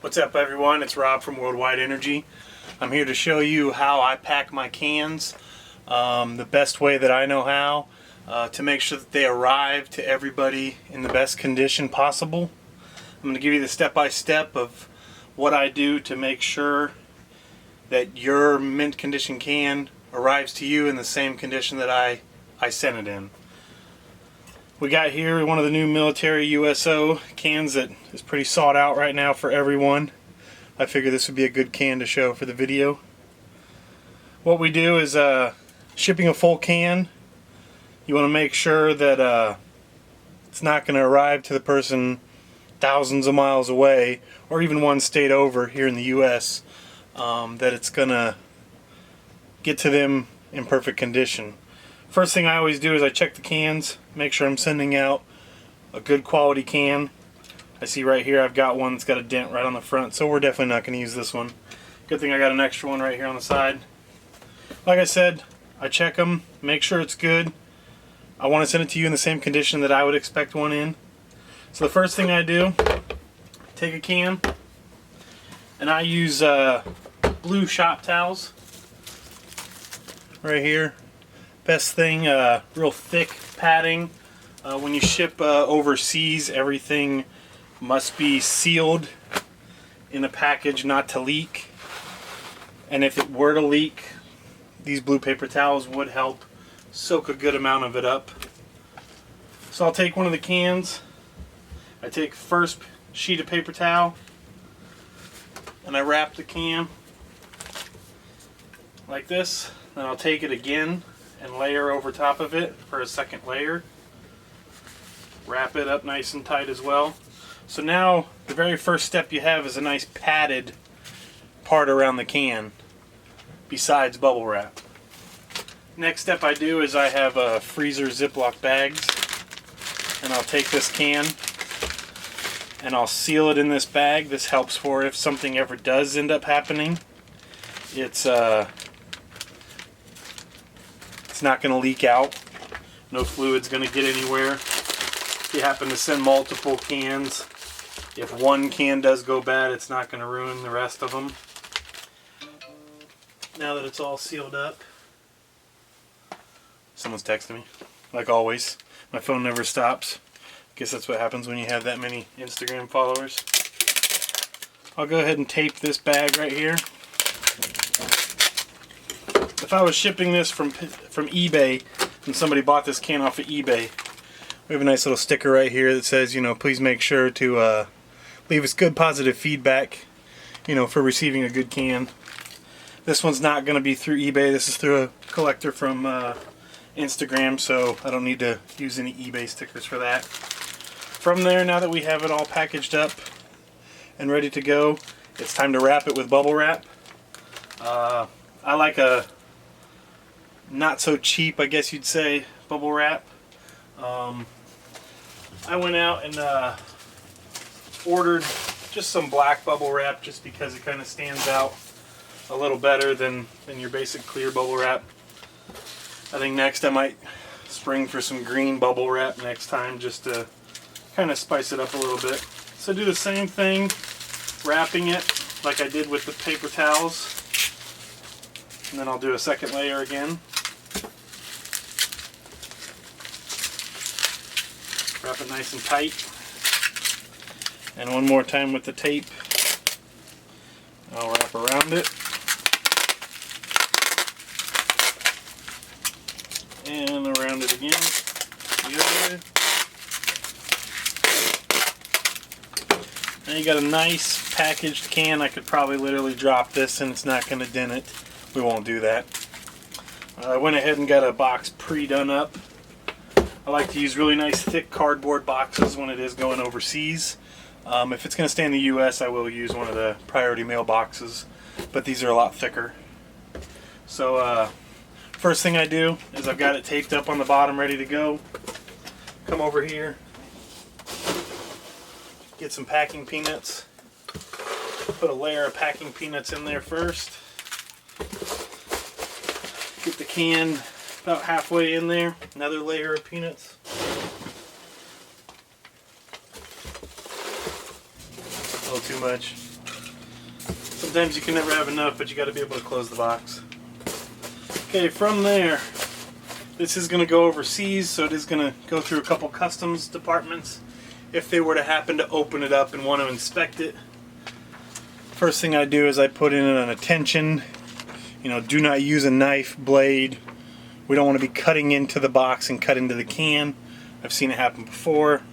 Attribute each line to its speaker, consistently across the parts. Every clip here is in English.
Speaker 1: What's up everyone, it's Rob from WWEnergy. I'm here to show you how I pack my cans the best way that I know how to make sure that they arrive to everybody in the best condition possible. I'm going to give you the step-by-step of what I do to make sure that your mint condition can arrives to you in the same condition that I sent it in. We got here one of the new military USO cans that is pretty sought out right now for everyone. I figured this would be a good can to show for the video. What we do is shipping a full can, you want to make sure that it's not going to arrive to the person thousands of miles away or even one state over here in the US, that it's going to get to them in perfect condition. First thing I always do is I check the cans, make sure I'm sending out a good quality can. I see right here I've got one that's got a dent right on the front, so we're definitely not going to use this one. Good thing I got an extra one right here on the side. Like I said, I check them, make sure it's good. I want to send it to you in the same condition that I would expect one in. So the first thing I do, take a can, and I use blue shop towels right here. Best thing, real thick padding. When you ship overseas, everything must be sealed in a package not to leak. And if it were to leak, these blue paper towels would help soak a good amount of it up. So I'll take one of the cans. I take the first sheet of paper towel and I wrap the can like this. Then I'll take it again and layer over top of it for a second layer. Wrap it up nice and tight as well. So now the very first step you have is a nice padded part around the can besides bubble wrap. Next step I do is I have freezer Ziploc bags, and I'll take this can and I'll seal it in this bag. This helps for if something ever does end up happening, it's not going to leak out. No fluid's going to get anywhere. If you happen to send multiple cans, if one can does go bad, it's not going to ruin the rest of them. Now that it's all sealed up, someone's texting me, like always. My phone never stops. Guess that's what happens when you have that many Instagram followers. I'll go ahead and tape this bag right here. If I was shipping this from eBay and somebody bought this can off of eBay, we have a nice little sticker right here that says, please make sure to leave us good positive feedback, for receiving a good can. This one's not going to be through eBay. This is through a collector from Instagram, so I don't need to use any eBay stickers for that. From there, now that we have it all packaged up and ready to go, it's time to wrap it with bubble wrap. I like a not so cheap, I guess you'd say, bubble wrap. I went out and ordered just some black bubble wrap just because it kind of stands out a little better than your basic clear bubble wrap. I think next I might spring for some green bubble wrap next time just to kind of spice it up a little bit. So do the same thing, wrapping it like I did with the paper towels. And then I'll do a second layer again. Wrap it nice and tight. And one more time with the tape. I'll wrap around it. And around it again. Good. Now you got a nice packaged can. I could probably literally drop this and it's not going to dent it. We won't do that. I went ahead and got a box pre-done up. I like to use really nice thick cardboard boxes when it is going overseas. If it's going to stay in the US, I will use one of the priority mail boxes, but these are a lot thicker. So first thing I do is I've got it taped up on the bottom ready to go. Come over here, get some packing peanuts, put a layer of packing peanuts in there first. Get the can about halfway in there, another layer of peanuts. A little too much. Sometimes you can never have enough, but you got to be able to close the box. Okay, from there, this is going to go overseas, so it is going to go through a couple customs departments if they were to happen to open it up and want to inspect it. First thing I do is I put in an attention, do not use a knife, blade. We don't want to be cutting into the box and cut into the can. I've seen it happen before.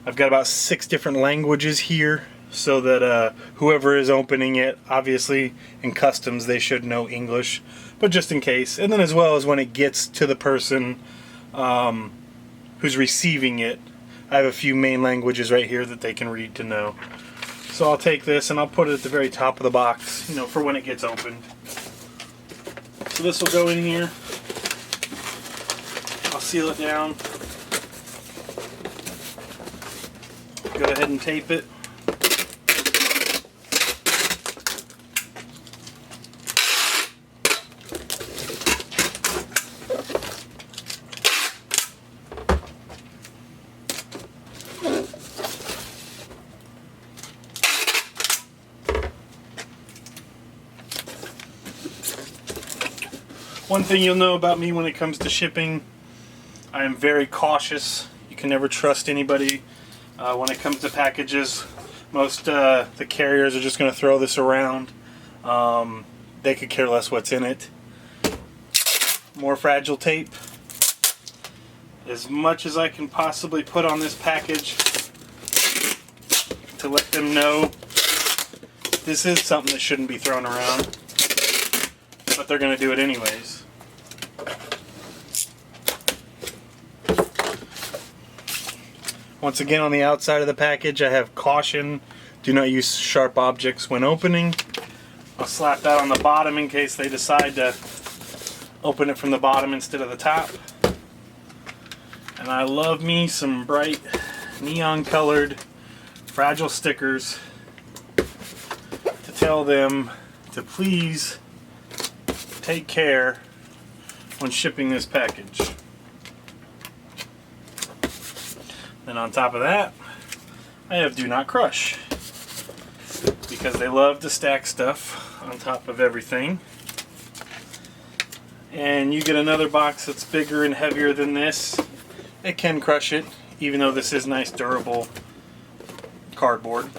Speaker 1: I've got about 6 different languages here, so that whoever is opening it, obviously in customs they should know English, but just in case. And then as well as when it gets to the person who's receiving it, I have a few main languages right here that they can read to know. So I'll take this and I'll put it at the very top of the box, for when it gets opened. So this will go in here. I'll seal it down. Go ahead and tape it. One thing you'll know about me when it comes to shipping, I am very cautious. You can never trust anybody. When it comes to packages, most the carriers are just going to throw this around. They could care less what's in it. More fragile tape. As much as I can possibly put on this package to let them know this is something that shouldn't be thrown around, but they're going to do it anyways. Once again, on the outside of the package I have caution, do not use sharp objects when opening. I'll slap that on the bottom in case they decide to open it from the bottom instead of the top. And I love me some bright neon colored fragile stickers to tell them to please take care when shipping this package. And on top of that, I have do not crush, because they love to stack stuff on top of everything. And you get another box that's bigger and heavier than this, it can crush it, even though this is nice durable cardboard.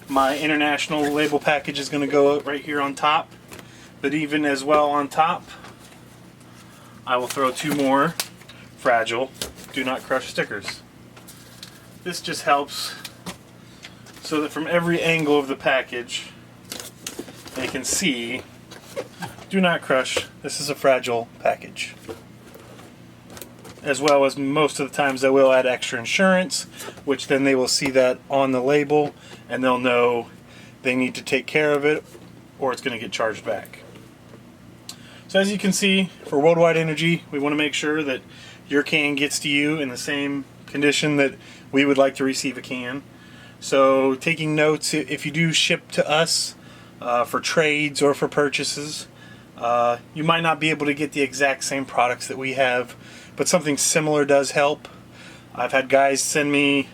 Speaker 1: My international label package is going to go right here on top, but even as well on top, I will throw 2 more fragile do not crush stickers. This just helps so that from every angle of the package they can see do not crush, this is a fragile package. As well as most of the times I will add extra insurance, which then they will see that on the label and they'll know they need to take care of it or it's going to get charged back. So as you can see, for Worldwide Energy, we want to make sure that your can gets to you in the same condition that we would like to receive a can. So taking notes, if you do ship to us for trades or for purchases, you might not be able to get the exact same products that we have, but something similar does help. I've had guys send me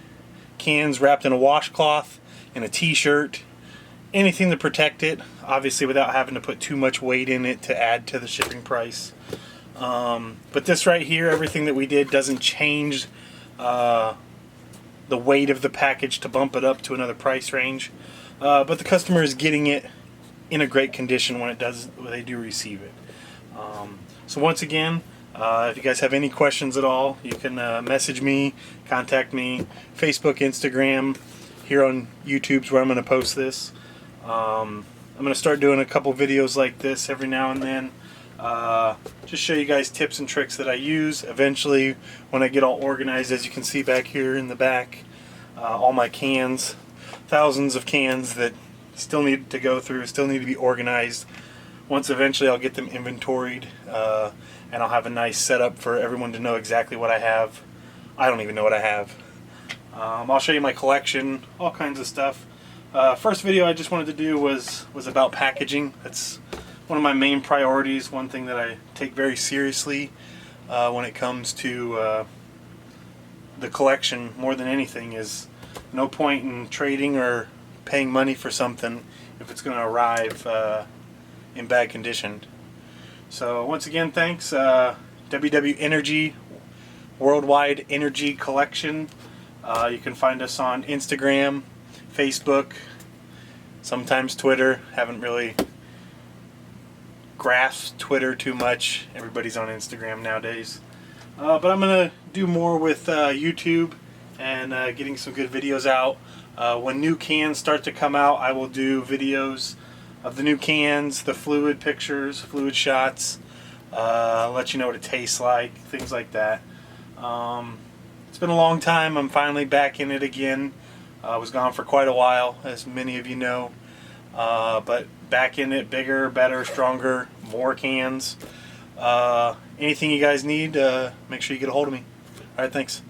Speaker 1: cans wrapped in a washcloth, in a t-shirt, anything to protect it, obviously without having to put too much weight in it to add to the shipping price. But this right here, everything that we did doesn't change the weight of the package to bump it up to another price range, but the customer is getting it in a great condition when they do receive it. So once again, if you guys have any questions at all, you can message me, contact me, Facebook, Instagram. Here on YouTube's where I'm going to post this. I'm going to start doing a couple videos like this every now and then. Just show you guys tips and tricks that I use. Eventually, when I get all organized, as you can see back here in the back, all my cans, thousands of cans that still need to go through, still need to be organized. Once eventually I'll get them inventoried, and I'll have a nice setup for everyone to know exactly what I have. I don't even know what I have. I'll show you my collection, all kinds of stuff. First video I just wanted to do was about packaging. That's one of my main priorities, one thing that I take very seriously when it comes to the collection more than anything. Is no point in trading or paying money for something if it's going to arrive in bad condition. So once again, thanks. WWEnergy Worldwide Energy Collection. You can find us on Instagram, Facebook, sometimes Twitter. Haven't really grasped Twitter too much. Everybody's on Instagram nowadays. But I'm going to do more with YouTube and getting some good videos out. When new cans start to come out, I will do videos of the new cans, the fluid pictures, fluid shots, let you know what it tastes like, things like that. It's been a long time. I'm finally back in it again. I was gone for quite a while, as many of you know. But back in it, bigger, better, stronger, more cans. Anything you guys need, make sure you get a hold of me. Alright, thanks.